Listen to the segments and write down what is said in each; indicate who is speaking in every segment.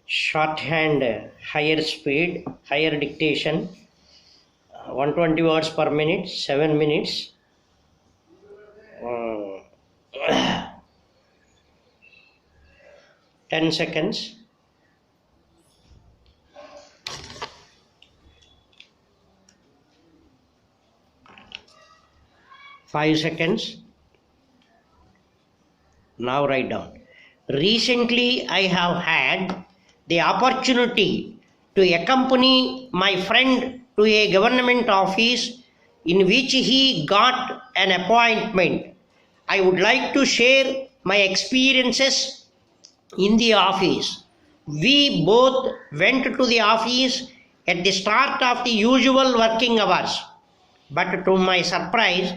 Speaker 1: Shorthand, higher speed, higher dictation, 120 words per minute, 7 minutes. 10 seconds. Five seconds. Now write down. Recently, I have had the opportunity to accompany my friend to a government office in which he got an appointment. I would like to share my experiences in the office. We both went to the office at the start of the usual working hours, but to my surprise,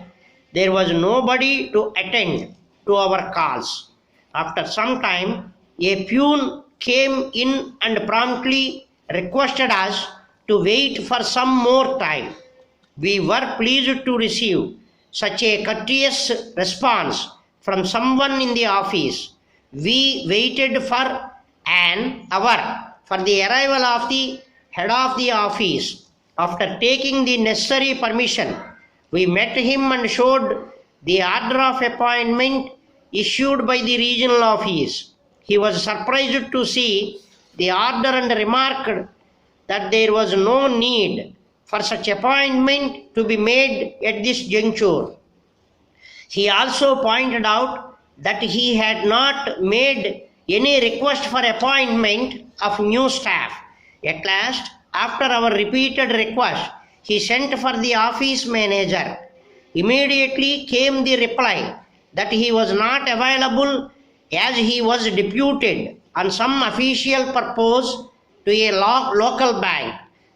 Speaker 1: there was nobody to attend to our calls. After some time, a peon came in and promptly requested us to wait for some more time. We were pleased to receive such a courteous response from someone in the office. We waited for an hour for the arrival of the head of the office. After taking the necessary permission, we met him and showed the order of appointment issued by the regional office. He was surprised to see the order and remarked that there was no need for such appointment to be made at this juncture. He also pointed out that he had not made any request for appointment of new staff. At last, after our repeated request, he sent for the office manager. Immediately came the reply that he was not available as he was deputed on some official purpose to a local bank.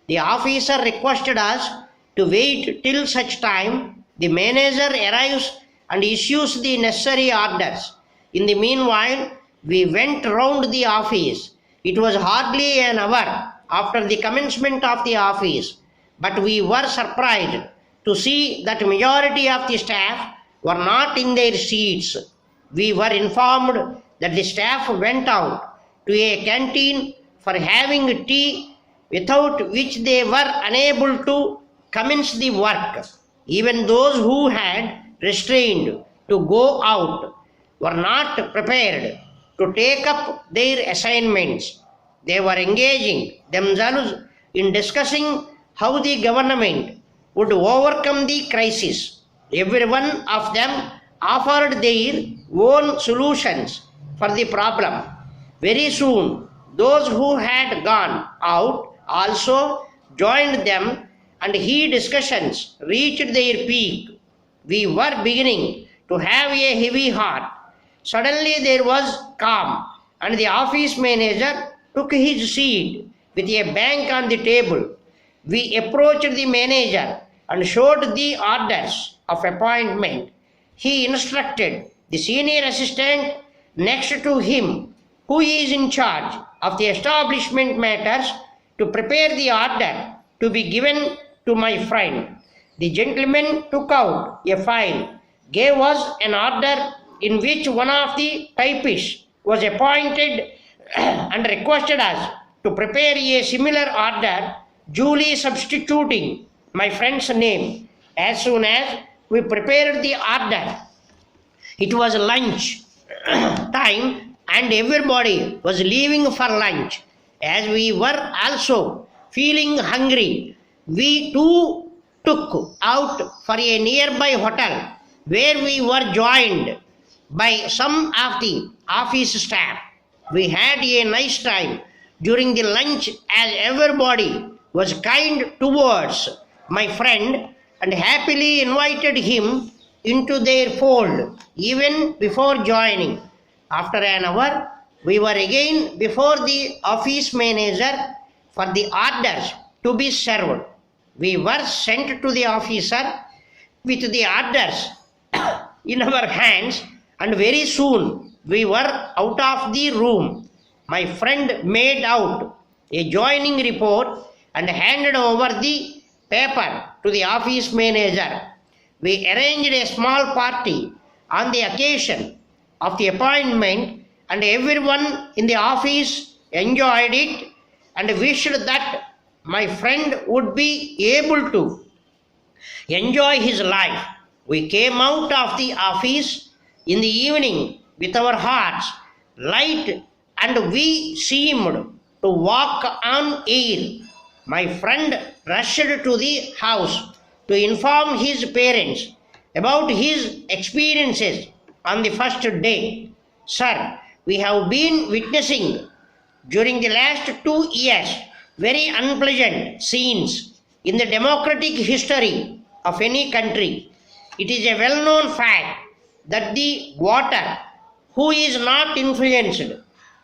Speaker 1: The officer requested us to wait till such time the manager arrives and issues the necessary orders. In the meanwhile, we went round the office. It was hardly an hour after the commencement of the office, but we were surprised to see that majority of the staff were not in their seats. We were informed that the staff went out to a canteen for having tea, without which they were unable to commence the work. Even those who had restrained to go out were not prepared to take up their assignments. They were engaging themselves in discussing how the government would overcome the crisis. Every one of them offered their own solutions for the problem. Very soon, those who had gone out also joined them, and heat discussions reached their peak. We were beginning to have a heavy heart. Suddenly there was calm, and the office manager took his seat with a bank on the table. We approached the manager and showed the orders of appointment. He instructed the senior assistant next to him, who is in charge of the establishment matters, to prepare the order to be given to my friend. The gentleman took out a file, gave us an order in which one of the typists was appointed and requested us to prepare a similar order, duly substituting my friend's name. As soon as we prepared the order, it was lunch time and everybody was leaving for lunch. As we were also feeling hungry, we too took out for a nearby hotel where we were joined by some of the office staff. We had a nice time during the lunch as everybody was kind towards my friend and happily invited him into their fold even before joining. After an hour, we were again before the office manager for the orders to be served. We were sent to the officer with the orders in our hands, and very soon we were out of the room. My friend made out a joining report and handed over the paper to the office manager. We arranged a small party on the occasion of the appointment, and everyone in the office enjoyed it, and wished that my friend would be able to enjoy his life. We came out of the office in the evening with our hearts light, and we seemed to walk on air. My friend rushed to the house to inform his parents about his experiences on the first day. Sir, we have been witnessing during the last 2 years very unpleasant scenes in the democratic history of any country. It is a well known fact that the voter who is not influenced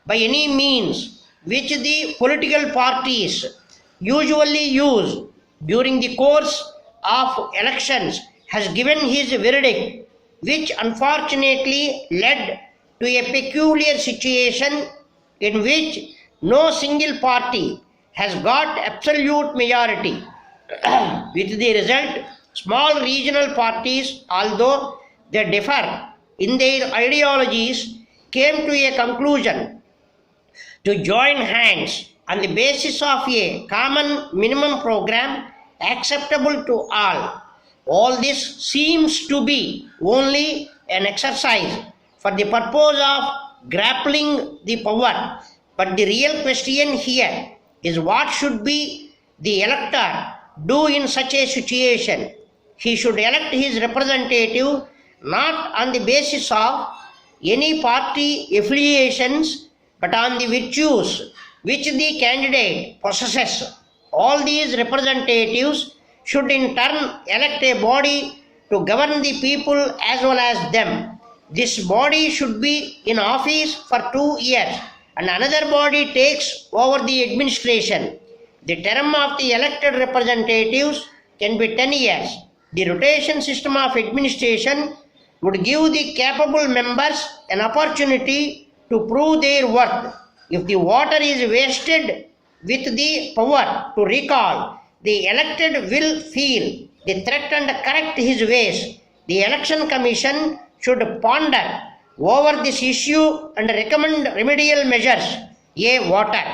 Speaker 1: by any means which the political parties usually use during the course of elections has given his verdict, which unfortunately led to a peculiar situation in which no single party has got absolute majority. With the result, small regional parties, although they differ in their ideologies, came to a conclusion to join hands on the basis of a common minimum program acceptable to all. All this seems to be only an exercise for the purpose of grappling the power, but the real question here is what should be the elector do in such a situation? He should elect his representative not on the basis of any party affiliations but on the virtues which the candidate possesses. All these representatives should in turn elect a body to govern the people as well as them. This body should be in office for 2 years and another body takes over the administration. The term of the elected representatives can be 10 years. The rotation system of administration would give the capable members an opportunity to prove their worth. If the voter is vested with the power to recall, the elected will feel the threat and correct his ways. The election commission should ponder over this issue and recommend remedial measures. A voter